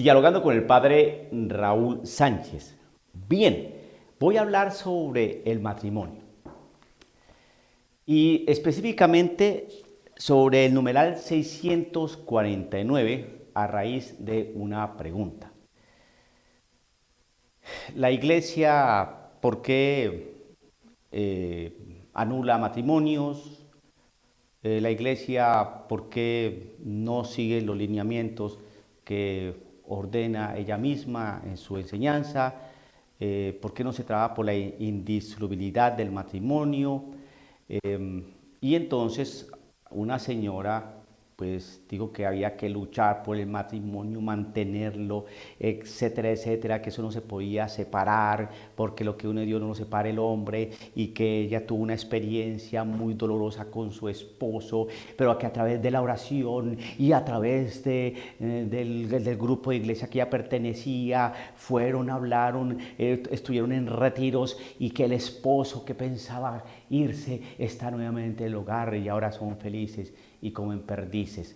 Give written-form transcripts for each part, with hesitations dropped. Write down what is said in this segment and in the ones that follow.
Dialogando con el padre Raúl Sánchez. Bien, voy a hablar sobre el matrimonio y específicamente sobre el numeral 649 a raíz de una pregunta. La iglesia, ¿por qué anula matrimonios? La iglesia, ¿por qué no sigue los lineamientos que ordena ella misma en su enseñanza? ¿Por qué no se trabaja por la indisolubilidad del matrimonio? Y entonces una señora pues dijo que había que luchar por el matrimonio, mantenerlo, etcétera, etcétera, que eso no se podía separar, porque lo que une Dios no lo separa el hombre, y que ella tuvo una experiencia muy dolorosa con su esposo, pero que a través de la oración y a través del grupo de iglesia que ella pertenecía, fueron, hablaron, estuvieron en retiros, y que el esposo que pensaba irse está nuevamente en el hogar y ahora son felices y como en perdices,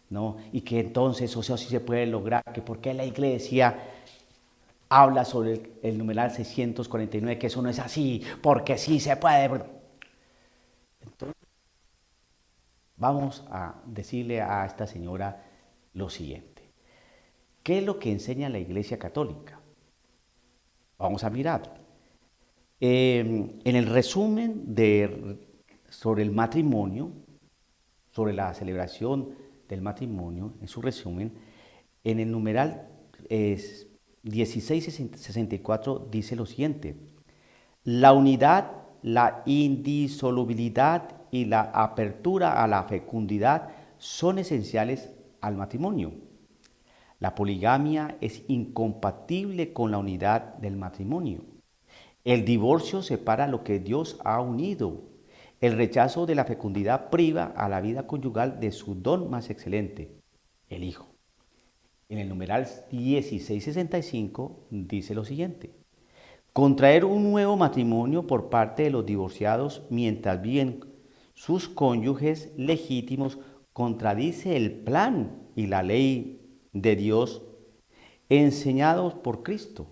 ¿no? Y que entonces, o sea, sí se puede lograr, que porque la iglesia habla sobre el numeral 649, que eso no es así, porque sí se puede. Entonces, vamos a decirle a esta señora lo siguiente. ¿Qué es lo que enseña la Iglesia Católica? Vamos a mirar. En el resumen sobre el matrimonio, sobre la celebración del matrimonio, en su resumen, en el numeral 1664 dice lo siguiente: la unidad, la indisolubilidad y la apertura a la fecundidad son esenciales al matrimonio. La poligamia es incompatible con la unidad del matrimonio. El divorcio separa lo que Dios ha unido. El rechazo de la fecundidad priva a la vida conyugal de su don más excelente, el hijo. En el numeral 1665 dice lo siguiente: contraer un nuevo matrimonio por parte de los divorciados mientras viven sus cónyuges legítimos contradice el plan y la ley de Dios enseñados por Cristo.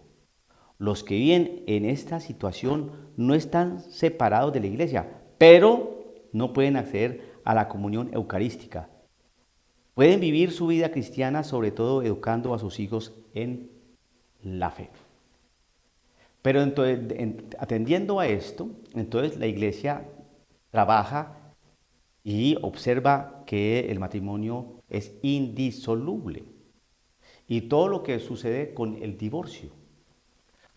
Los que viven en esta situación no están separados de la iglesia, pero no pueden acceder a la comunión eucarística. Pueden vivir su vida cristiana, sobre todo educando a sus hijos en la fe. Pero entonces, atendiendo a esto, entonces la iglesia trabaja y observa que el matrimonio es indisoluble y todo lo que sucede con el divorcio.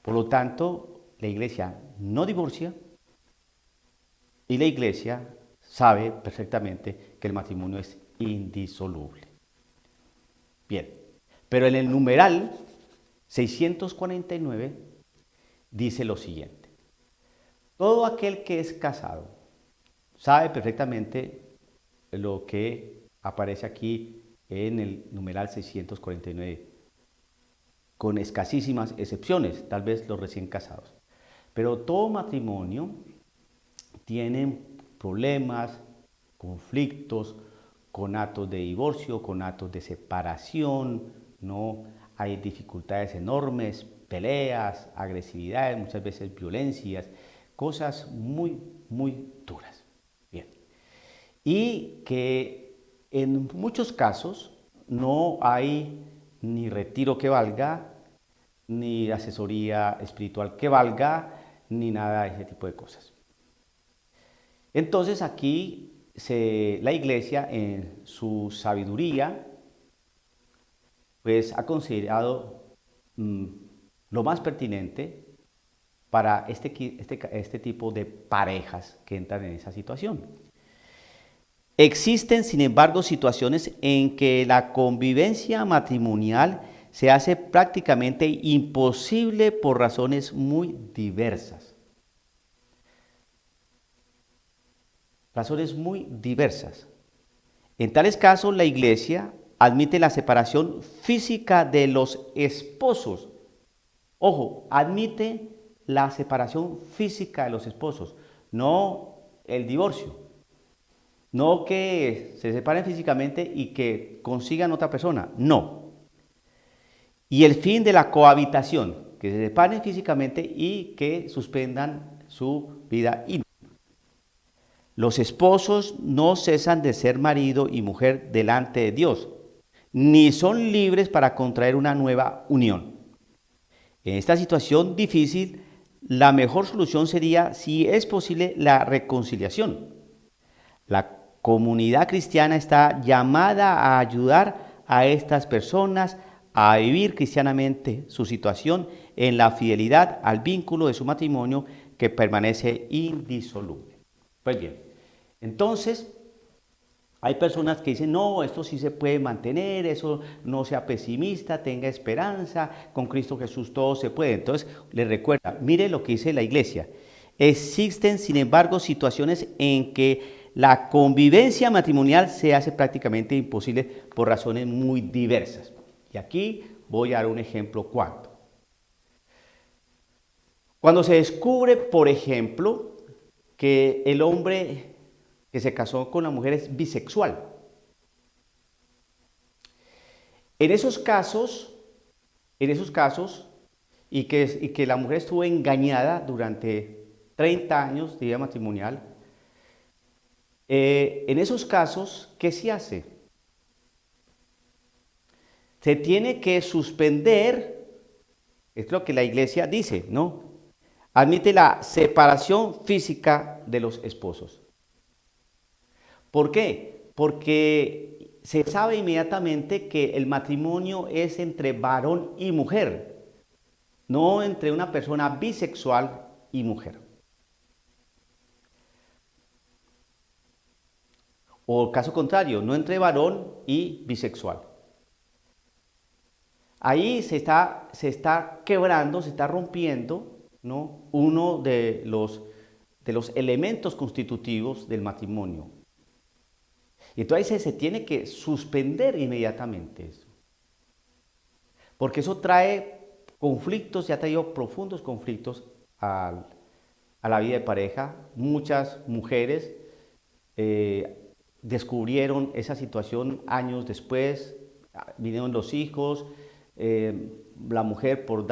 Por lo tanto, la iglesia no divorcia y la iglesia sabe perfectamente que el matrimonio es indisoluble. Bien, pero en el numeral 649 dice lo siguiente: todo aquel que es casado sabe perfectamente lo que aparece aquí en el numeral 649, con escasísimas excepciones, tal vez los recién casados. Pero todo matrimonio tiene problemas, conflictos, conatos de divorcio, conatos de separación, ¿no? Hay dificultades enormes, peleas, agresividades, muchas veces violencias, cosas muy, muy duras. Bien. Y que en muchos casos no hay ni retiro que valga, ni asesoría espiritual que valga, ni nada de ese tipo de cosas. Entonces aquí la iglesia en su sabiduría pues ha considerado lo más pertinente para este tipo de parejas que entran en esa situación. Existen, sin embargo, situaciones en que la convivencia matrimonial se hace prácticamente imposible por razones muy diversas. Razones muy diversas. En tales casos, la iglesia admite la separación física de los esposos. Ojo, admite la separación física de los esposos, no el divorcio. No que se separen físicamente y que consigan otra persona, no. Y el fin de la cohabitación, que se separen físicamente y que suspendan su vida íntima. Los esposos no cesan de ser marido y mujer delante de Dios, ni son libres para contraer una nueva unión. En esta situación difícil, la mejor solución sería, si es posible, la reconciliación. La comunidad cristiana está llamada a ayudar a estas personas a vivir cristianamente su situación en la fidelidad al vínculo de su matrimonio que permanece indisoluble. Pues bien, entonces hay personas que dicen, no, esto sí se puede mantener, eso no sea pesimista, tenga esperanza, con Cristo Jesús todo se puede. Entonces, les recuerda, mire lo que dice la iglesia. Existen, sin embargo, situaciones en que la convivencia matrimonial se hace prácticamente imposible por razones muy diversas. Y aquí voy a dar un ejemplo cuánto. Cuando se descubre, por ejemplo, que el hombre que se casó con la mujer es bisexual. En esos casos, y que la mujer estuvo engañada durante 30 años de vida matrimonial, en esos casos, ¿qué se hace? Se tiene que suspender, es lo que la iglesia dice, ¿no? Admite la separación física de los esposos. ¿Por qué? Porque se sabe inmediatamente que el matrimonio es entre varón y mujer, no entre una persona bisexual y mujer. O caso contrario, no entre varón y bisexual. Ahí se está quebrando, se está rompiendo, ¿no?, uno de los elementos constitutivos del matrimonio. Y entonces se tiene que suspender inmediatamente eso. Porque eso trae conflictos, ya ha traído profundos conflictos a la vida de pareja. Muchas mujeres descubrieron esa situación años después, vinieron los hijos, la mujer por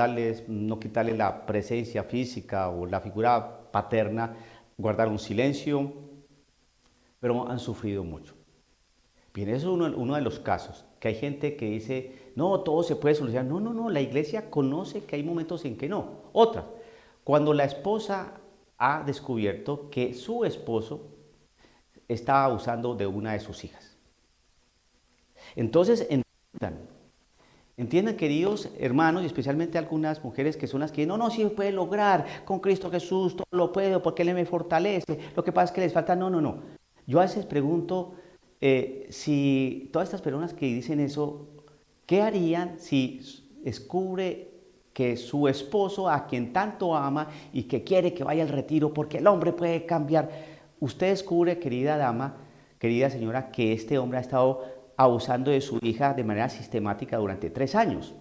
no quitarle la presencia física o la figura paterna, guardaron silencio, pero han sufrido mucho. Bien, eso es uno de los casos, que hay gente que dice, no, todo se puede solucionar. No, no, no, la iglesia conoce que hay momentos en que no. Otra, cuando la esposa ha descubierto que su esposo está abusando de una de sus hijas. Entonces, entiendan, queridos hermanos, y especialmente algunas mujeres que son las que dicen, no, no, sí se puede lograr, con Cristo Jesús todo lo puedo, porque Él me fortalece, lo que pasa es que les falta, no, no, no. Yo a veces pregunto, si todas estas personas que dicen eso, ¿qué harían si descubre que su esposo, a quien tanto ama y que quiere que vaya al retiro porque el hombre puede cambiar? Usted descubre, querida dama, querida señora, que este hombre ha estado abusando de su hija de manera sistemática durante 3 años.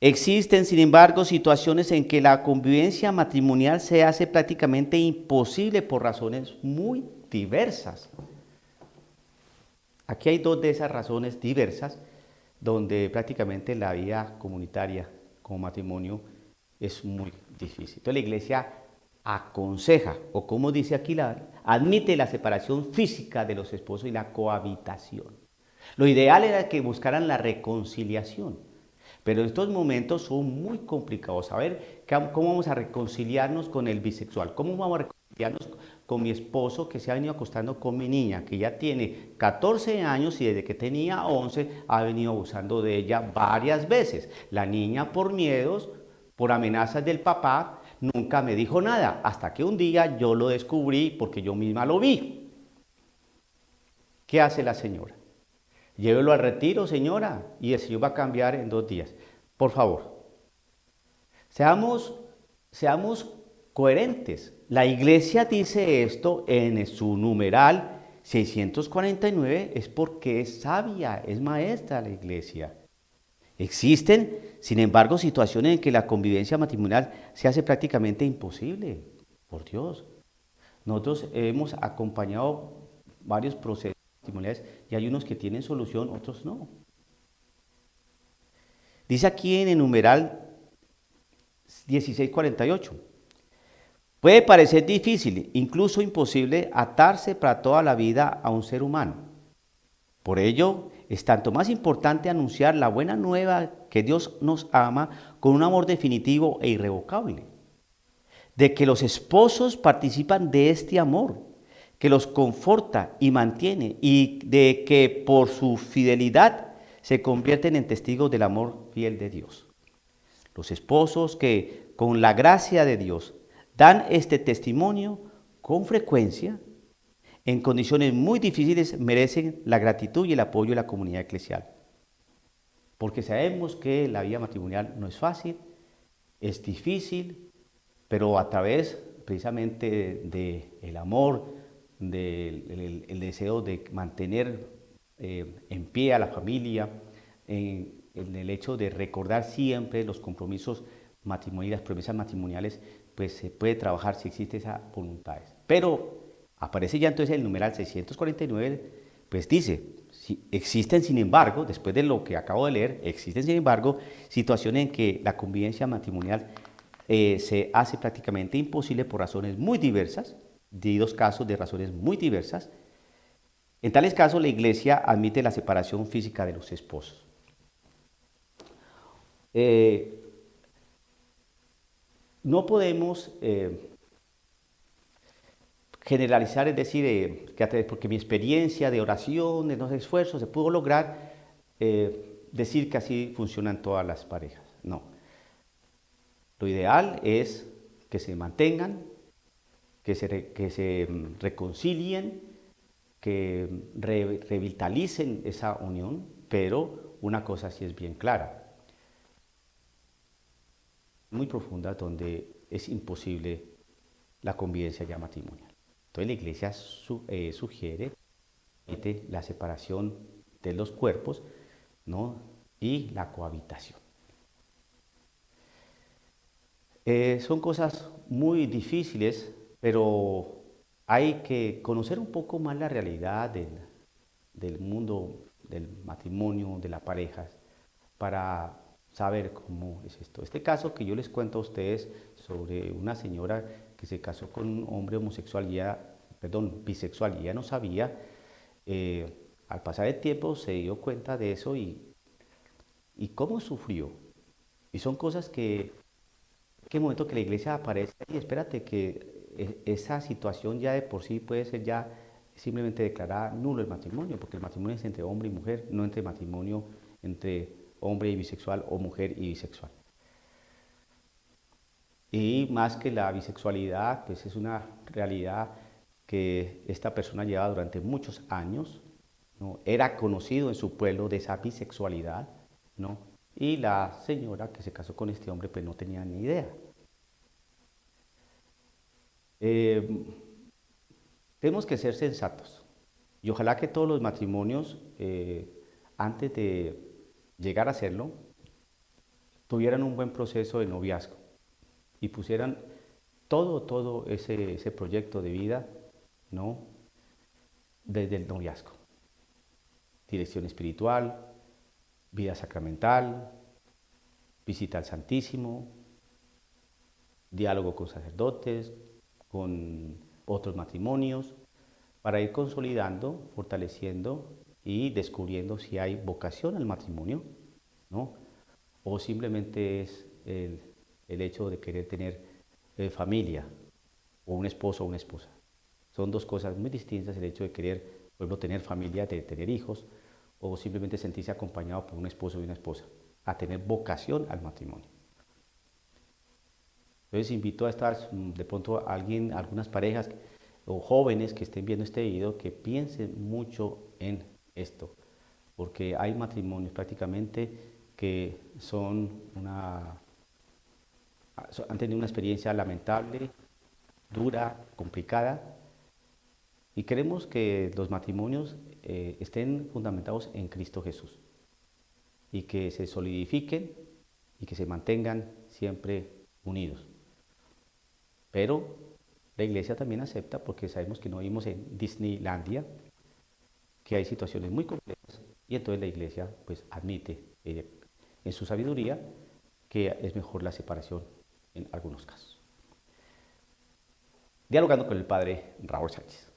Existen, sin embargo, situaciones en que la convivencia matrimonial se hace prácticamente imposible por razones muy diversas. Aquí hay 2 de esas razones diversas donde prácticamente la vida comunitaria como matrimonio es muy difícil. Entonces la iglesia aconseja, o como dice aquí, admite la separación física de los esposos y la cohabitación. Lo ideal era que buscaran la reconciliación, pero estos momentos son muy complicados. A ver, ¿cómo vamos a reconciliarnos con el bisexual? ¿Cómo vamos a reconciliarnos con mi esposo que se ha venido acostando con mi niña, que ya tiene 14 años y desde que tenía 11 ha venido abusando de ella varias veces? La niña, por miedos, por amenazas del papá, nunca me dijo nada, hasta que un día yo lo descubrí porque yo misma lo vi. ¿Qué hace la señora? Llévelo al retiro, señora, y el Señor va a cambiar en 2 días. Por favor, seamos coherentes. La iglesia dice esto en su numeral 649, es porque es sabia, es maestra la iglesia. Existen, sin embargo, situaciones en que la convivencia matrimonial se hace prácticamente imposible. Por Dios. Nosotros hemos acompañado varios procesos matrimoniales y hay unos que tienen solución, otros no. Dice aquí en el numeral 1648, puede parecer difícil, incluso imposible, atarse para toda la vida a un ser humano. Por ello, es tanto más importante anunciar la buena nueva que Dios nos ama con un amor definitivo e irrevocable, de que los esposos participan de este amor, que los conforta y mantiene, y de que por su fidelidad se convierten en testigos del amor fiel de Dios. Los esposos que, con la gracia de Dios, dan este testimonio con frecuencia, en condiciones muy difíciles, merecen la gratitud y el apoyo de la comunidad eclesial. Porque sabemos que la vida matrimonial no es fácil, es difícil, pero a través precisamente del amor, del el deseo de mantener en pie a la familia, en el hecho de recordar siempre los compromisos matrimoniales, las promesas matrimoniales, pues se puede trabajar si existe esa voluntad. Pero aparece ya entonces el numeral 649, pues dice, si existen sin embargo, después de lo que acabo de leer, existen sin embargo situaciones en que la convivencia matrimonial se hace prácticamente imposible por razones muy diversas, divididos casos de razones muy diversas. En tales casos, la Iglesia admite la separación física de los esposos. Eh, no podemos generalizar, es decir, porque mi experiencia de oración, de los esfuerzos, se pudo lograr decir que así funcionan todas las parejas. No. Lo ideal es que se mantengan, que se reconcilien, que revitalicen esa unión, pero una cosa sí es bien clara, muy profunda, donde es imposible la convivencia ya matrimonial. Entonces la Iglesia sugiere la separación de los cuerpos, ¿no? Y la cohabitación. Son cosas muy difíciles, pero hay que conocer un poco más la realidad del mundo del matrimonio, de las parejas, para saber cómo es esto. Este caso que yo les cuento a ustedes sobre una señora que se casó con un hombre homosexual, bisexual, y ya no sabía, al pasar el tiempo se dio cuenta de eso y cómo sufrió. Y son cosas que el momento que la iglesia aparece, y espérate que esa situación ya de por sí puede ser ya simplemente declarada nulo el matrimonio, porque el matrimonio es entre hombre y mujer, no entre matrimonio entre hombre y bisexual o mujer y bisexual. Y más que la bisexualidad, pues es una realidad que esta persona lleva durante muchos años, ¿no? Era conocido en su pueblo de esa bisexualidad, ¿no? Y la señora que se casó con este hombre pues no tenía ni idea. Eh, Tenemos que ser sensatos y ojalá que todos los matrimonios, antes de llegar a hacerlo, tuvieran un buen proceso de noviazgo y pusieran todo ese proyecto de vida, ¿no? Desde el noviazgo. Dirección espiritual, vida sacramental, visita al Santísimo, diálogo con sacerdotes, con otros matrimonios, para ir consolidando, fortaleciendo y descubriendo si hay vocación al matrimonio, ¿no? O simplemente es el hecho de querer tener familia, o un esposo o una esposa. Son dos cosas muy distintas, el hecho de querer, por ejemplo, tener familia, de tener hijos, o simplemente sentirse acompañado por un esposo y una esposa, a tener vocación al matrimonio. Entonces invito a de pronto a algunas parejas o jóvenes que estén viendo este video que piensen mucho en esto, porque hay matrimonios prácticamente que han tenido una experiencia lamentable, dura, complicada, y queremos que los matrimonios estén fundamentados en Cristo Jesús y que se solidifiquen y que se mantengan siempre unidos. Pero la iglesia también acepta, porque sabemos que no vivimos en Disneylandia, que hay situaciones muy complejas y entonces la iglesia pues admite en su sabiduría que es mejor la separación en algunos casos. Dialogando con el padre Raúl Sánchez.